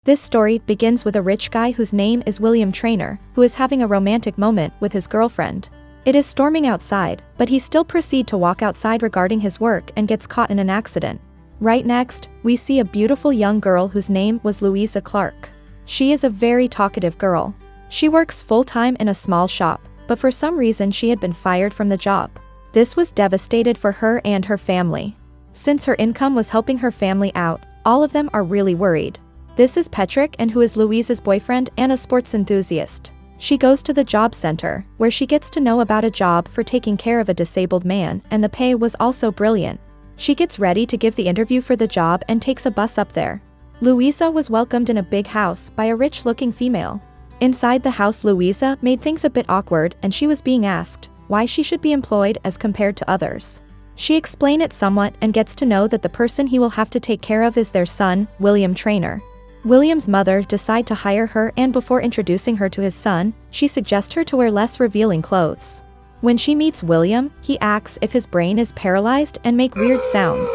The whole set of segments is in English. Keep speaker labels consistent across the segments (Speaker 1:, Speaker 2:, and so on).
Speaker 1: This story begins with a rich guy whose name is William Trainer, who is having a romantic moment with his girlfriend. It is storming outside, but he still proceeds to walk outside regarding his work and gets caught in an accident. Right next, we see a beautiful young girl whose name was Louisa Clark. She is a very talkative girl. She works full-time in a small shop, but for some reason she had been fired from the job. This was devastated for her and her family. Since her income was helping her family out, all of them are really worried. This is Patrick, and who is Louisa's boyfriend and a sports enthusiast. She goes to the job center, where she gets to know about a job for taking care of a disabled man, and the pay was also brilliant. She gets ready to give the interview for the job and takes a bus up there. Louisa was welcomed in a big house by a rich-looking female. Inside the house, Louisa made things a bit awkward, and she was being asked why she should be employed as compared to others. She explained it somewhat and gets to know that the person he will have to take care of is their son, William Trainer. William's mother decides to hire her, and before introducing her to his son, she suggests her to wear less revealing clothes. When she meets William, he asks if his brain is paralyzed and make weird sounds.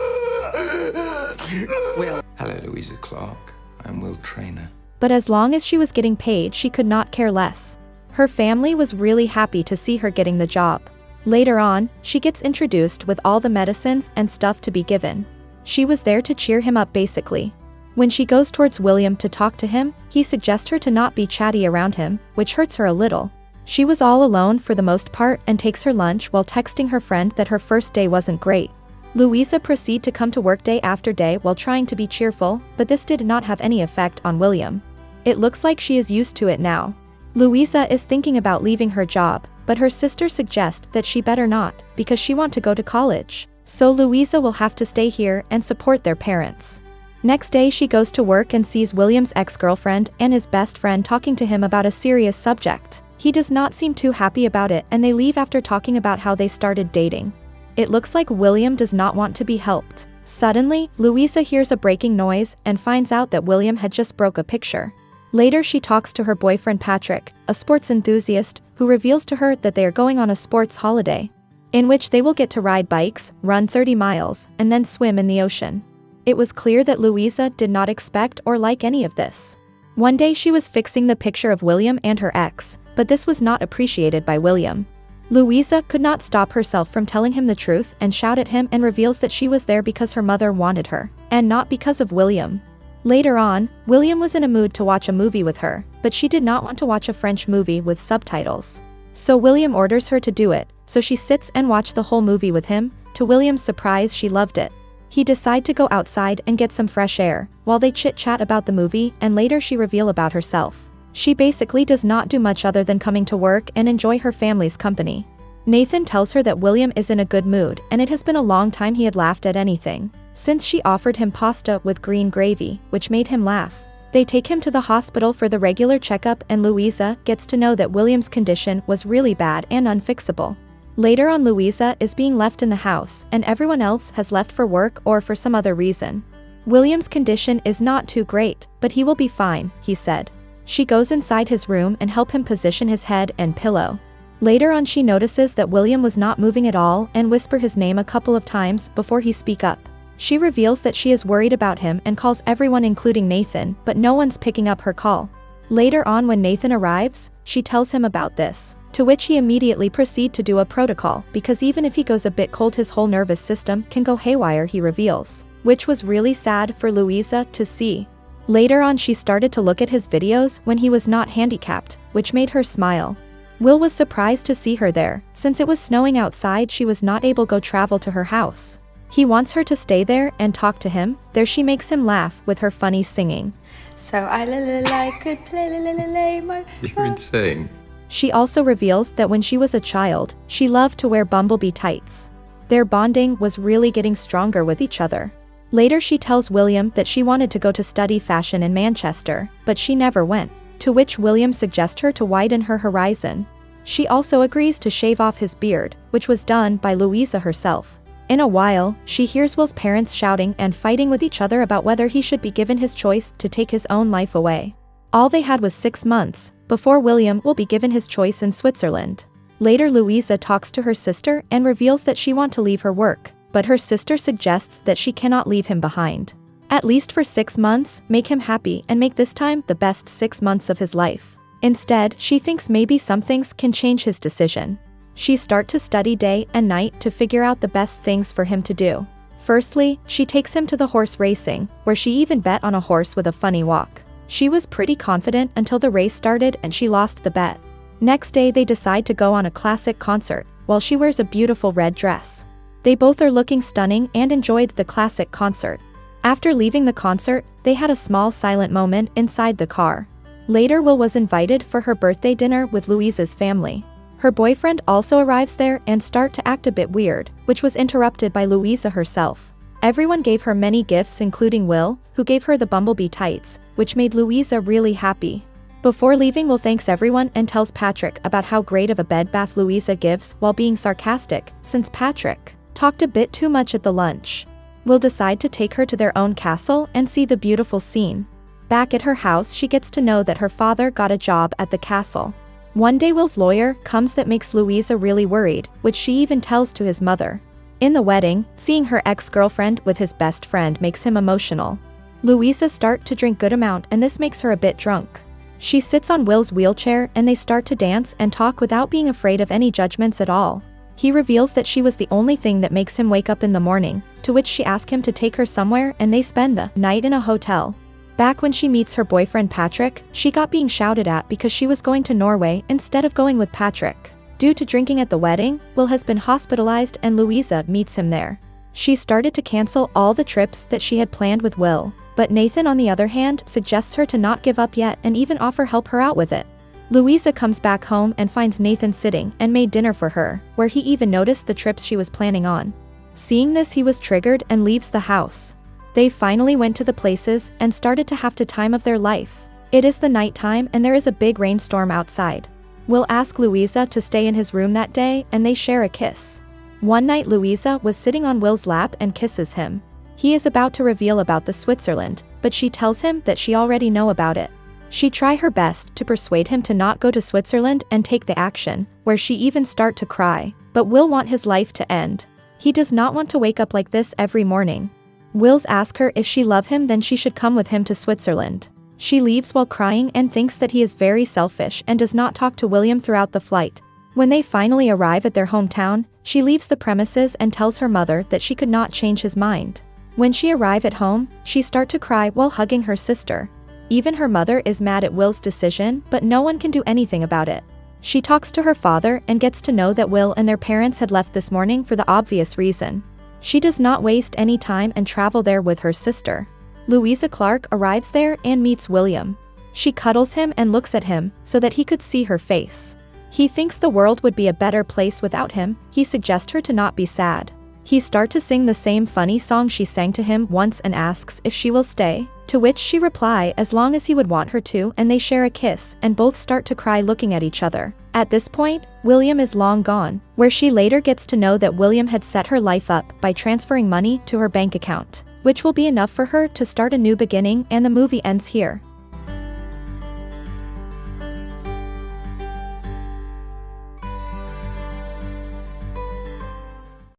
Speaker 2: Hello, Louisa Clark. I'm Will Trainer.
Speaker 1: But as long as she was getting paid, she could not care less. Her family was really happy to see her getting the job. Later on, she gets introduced with all the medicines and stuff to be given. She was there to cheer him up basically. When she goes towards William to talk to him, he suggests her to not be chatty around him, which hurts her a little. She was all alone for the most part and takes her lunch while texting her friend that her first day wasn't great. Louisa proceeds to come to work day after day while trying to be cheerful, but this did not have any effect on William. It looks like she is used to it now. Louisa is thinking about leaving her job, but her sister suggests that she better not, because she wants to go to college. So Louisa will have to stay here and support their parents. Next day she goes to work and sees William's ex-girlfriend and his best friend talking to him about a serious subject. He does not seem too happy about it, and they leave after talking about how they started dating. It looks like William does not want to be helped. Suddenly, Louisa hears a breaking noise and finds out that William had just broke a picture. Later she talks to her boyfriend Patrick, a sports enthusiast, who reveals to her that they are going on a sports holiday, in which they will get to ride bikes, run 30 miles, and then swim in the ocean. It was clear that Louisa did not expect or like any of this. One day she was fixing the picture of William and her ex, but this was not appreciated by William. Louisa could not stop herself from telling him the truth and shout at him and reveals that she was there because her mother wanted her, and not because of William. Later on, William was in a mood to watch a movie with her, but she did not want to watch a French movie with subtitles. So William orders her to do it, so she sits and watches the whole movie with him. To William's surprise, she loved it. He decide to go outside and get some fresh air, while they chit-chat about the movie, and later she reveal about herself. She basically does not do much other than coming to work and enjoy her family's company. Nathan tells her that William is in a good mood, and it has been a long time he had laughed at anything, since she offered him pasta with green gravy, which made him laugh. They take him to the hospital for the regular checkup, and Louisa gets to know that William's condition was really bad and unfixable. Later on, Louisa is being left in the house, and everyone else has left for work or for some other reason. William's condition is not too great, but he will be fine, he said. She goes inside his room and help him position his head and pillow. Later on she notices that William was not moving at all and whisper his name a couple of times before he speak up. She reveals that she is worried about him and calls everyone including Nathan, but no one's picking up her call. Later on when Nathan arrives, she tells him about this, to which he immediately proceeds to do a protocol, because even if he goes a bit cold his whole nervous system can go haywire, he reveals, which was really sad for Louisa to see. Later on she started to look at his videos when he was not handicapped, which made her smile. Will was surprised to see her there. Since it was snowing outside she was not able to go travel to her house. He wants her to stay there and talk to him. There she makes him laugh with her funny singing.
Speaker 3: So I could play my...
Speaker 2: You're insane.
Speaker 1: She also reveals that when she was a child, she loved to wear bumblebee tights. Their bonding was really getting stronger with each other. Later she tells William that she wanted to go to study fashion in Manchester, but she never went, to which William suggests her to widen her horizon. She also agrees to shave off his beard, which was done by Louisa herself. In a while, she hears Will's parents shouting and fighting with each other about whether he should be given his choice to take his own life away. All they had was 6 months, before William will be given his choice in Switzerland. Later Louisa talks to her sister and reveals that she wants to leave her work, but her sister suggests that she cannot leave him behind. At least for 6 months, make him happy and make this time the best 6 months of his life. Instead, she thinks maybe some things can change his decision. She starts to study day and night to figure out the best things for him to do. Firstly, she takes him to the horse racing, where she even bet on a horse with a funny walk. She was pretty confident until the race started and she lost the bet. Next day they decide to go on a classic concert, while she wears a beautiful red dress. They both are looking stunning and enjoyed the classic concert. After leaving the concert, they had a small silent moment inside the car. Later Will was invited for her birthday dinner with Louisa's family. Her boyfriend also arrives there and start to act a bit weird, which was interrupted by Louisa herself. Everyone gave her many gifts including Will, who gave her the bumblebee tights, which made Louisa really happy. Before leaving, Will thanks everyone and tells Patrick about how great of a bed bath Louisa gives while being sarcastic, since Patrick talked a bit too much at the lunch. Will decide to take her to their own castle and see the beautiful scene. Back at her house, she gets to know that her father got a job at the castle. One day Will's lawyer comes that makes Louisa really worried, which she even tells to his mother. In the wedding, seeing her ex-girlfriend with his best friend makes him emotional. Louisa starts to drink good amount and this makes her a bit drunk. She sits on Will's wheelchair and they start to dance and talk without being afraid of any judgments at all. He reveals that she was the only thing that makes him wake up in the morning, to which she asks him to take her somewhere and they spend the night in a hotel. Back when she meets her boyfriend Patrick, she got being shouted at because she was going to Norway instead of going with Patrick. Due to drinking at the wedding, Will has been hospitalized and Louisa meets him there. She started to cancel all the trips that she had planned with Will, but Nathan on the other hand suggests her to not give up yet and even offer help her out with it. Louisa comes back home and finds Nathan sitting and made dinner for her, where he even noticed the trips she was planning on. Seeing this, he was triggered and leaves the house. They finally went to the places and started to have the time of their life. It is the nighttime and there is a big rainstorm outside. Will asks Louisa to stay in his room that day and they share a kiss. One night Louisa was sitting on Will's lap and kisses him. He is about to reveal about the Switzerland, but she tells him that she already know about it. She try her best to persuade him to not go to Switzerland and take the action, where she even start to cry, but Will want his life to end. He does not want to wake up like this every morning. Will's ask her if she love him then she should come with him to Switzerland. She leaves while crying and thinks that he is very selfish and does not talk to William throughout the flight. When they finally arrive at their hometown, she leaves the premises and tells her mother that she could not change his mind. When she arrive at home, she start to cry while hugging her sister. Even her mother is mad at Will's decision, but no one can do anything about it. She talks to her father and gets to know that Will and their parents had left this morning for the obvious reason. She does not waste any time and travel there with her sister. Louisa Clark arrives there and meets William. She cuddles him and looks at him so that he could see her face. He thinks the world would be a better place without him. He suggests her to not be sad. He starts to sing the same funny song she sang to him once and asks if she will stay, to which she replies as long as he would want her to, and they share a kiss and both start to cry looking at each other. At this point, William is long gone, where she later gets to know that William had set her life up by transferring money to her bank account, which will be enough for her to start a new beginning, and the movie ends here.